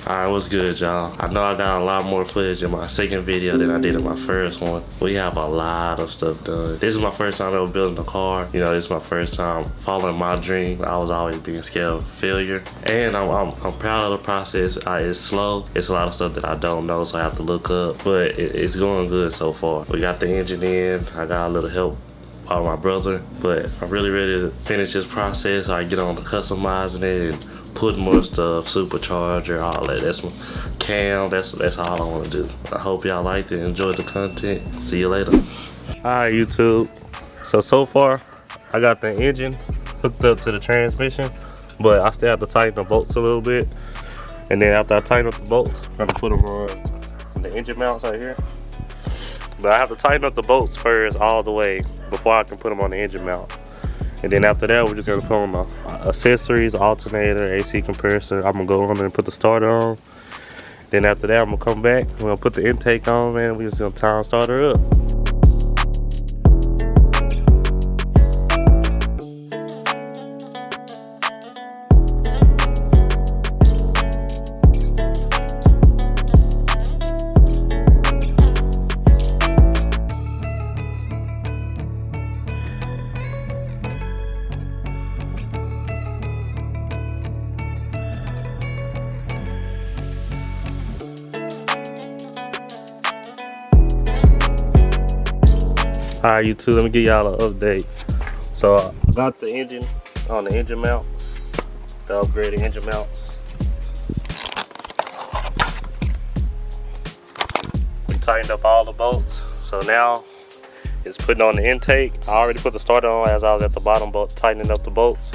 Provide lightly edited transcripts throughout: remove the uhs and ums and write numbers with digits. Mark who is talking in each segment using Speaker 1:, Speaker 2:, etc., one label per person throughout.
Speaker 1: Alright, what's good, y'all? I know I got a lot more footage in my second video than I did in my first one. We have a lot of stuff done. This is my first time ever building a car. You know, this is my first time following my dream. I was always being scared of failure. And I'm proud of the process. It's slow. It's a lot of stuff that I don't know, so I have to look up. But it's going good so far. We got the engine in. I got a little help by my brother. But I'm really ready to finish this process. I get on to customizing it and put more stuff, supercharger, all that. That's my cam. That's all I want to do. I hope y'all liked it, enjoyed the content. See you later. Alright, YouTube. So far, I got the engine hooked up to the transmission, but I still have to tighten the bolts a little bit. And then after I tighten up the bolts, I'm gonna put them on the engine mounts right here. But I have to tighten up the bolts first all the way before I can put them on the engine mount. And then after that, we're just gonna put on my accessories, alternator, AC compressor. I'm gonna go on there and put the starter on. Then after that, I'm gonna come back. We're gonna put the intake on, man. We're just gonna time starter up. Alright, YouTube, let me give y'all an update. So I got the engine on the engine mount, the upgraded engine mounts. We tightened up all the bolts. So now it's putting on the intake. I already put the starter on as I was at the bottom, tightening up the bolts.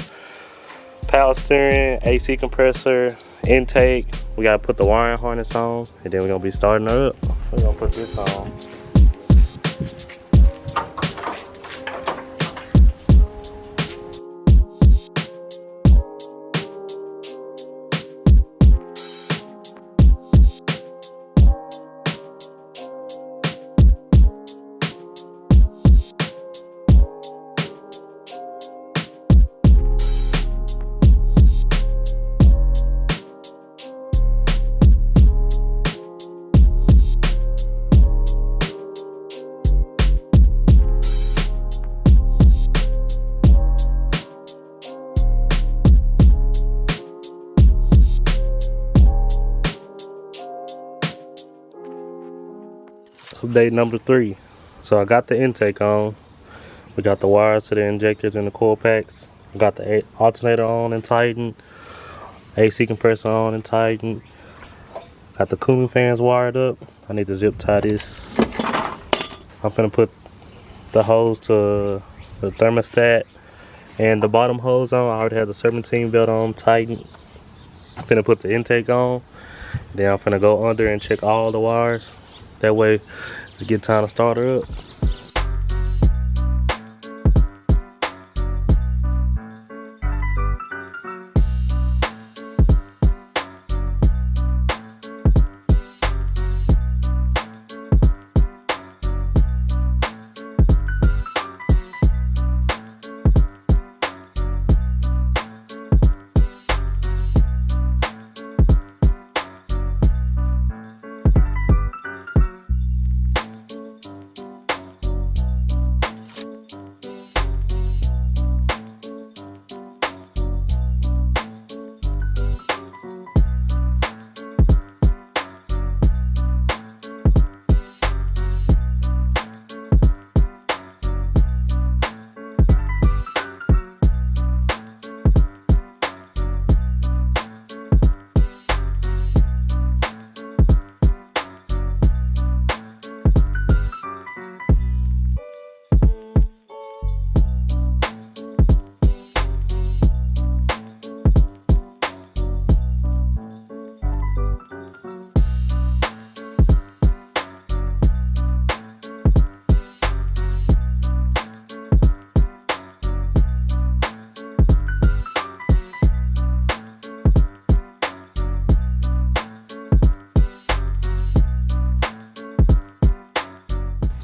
Speaker 1: Power steering, AC compressor, intake. We gotta put the wiring harness on, and then we're gonna be starting her up. We're gonna put this on. Update number 3. So I got the intake on. We got the wires to the injectors and the coil packs. I got the alternator on and tightened. AC compressor on and tightened. Got the cooling fans wired up. I need to zip tie this. I'm gonna put the hose to the thermostat and the bottom hose on. I already have the serpentine belt on, tightened. I'm gonna put the intake on. Then I'm gonna go under and check all the wires. That way, it's a good time to start her up.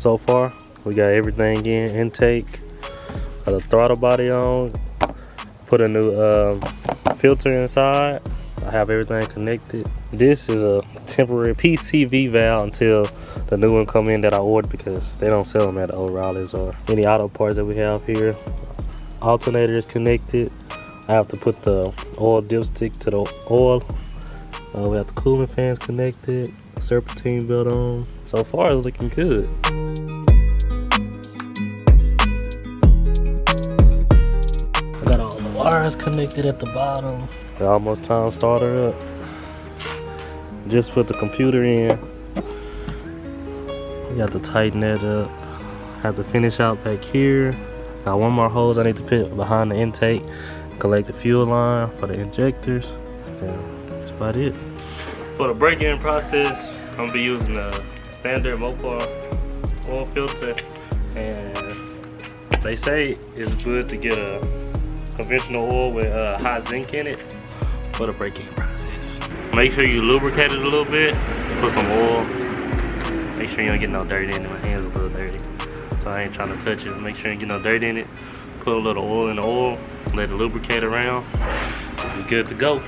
Speaker 1: so far. We got everything in, intake, got a throttle body on, put a new filter inside. I have everything connected. This is a temporary PCV valve until the new one come in that I ordered, because they don't sell them at O'Reilly's or any auto parts that we have here. Alternator is connected. I have to put the oil dipstick to the oil. We have the cooling fans connected, serpentine belt on. So far it's looking good. I got all the wires connected at the bottom. Almost time to start her up. Just put the computer in. You got to tighten that up. Have to finish out back here. Got one more hose I need to put behind the intake. Collect the fuel line for the injectors. And that's about it. For the break-in process, I'm gonna be using a standard Mopar oil filter. And they say it's good to get a conventional oil with hot zinc in it for the break-in process. Make sure you lubricate it a little bit. Put some oil. Make sure you don't get no dirt in it. My hands are a little dirty, so I ain't trying to touch it. Make sure you get no dirt in it. Put a little oil in the oil. Let it lubricate around. You're good to go.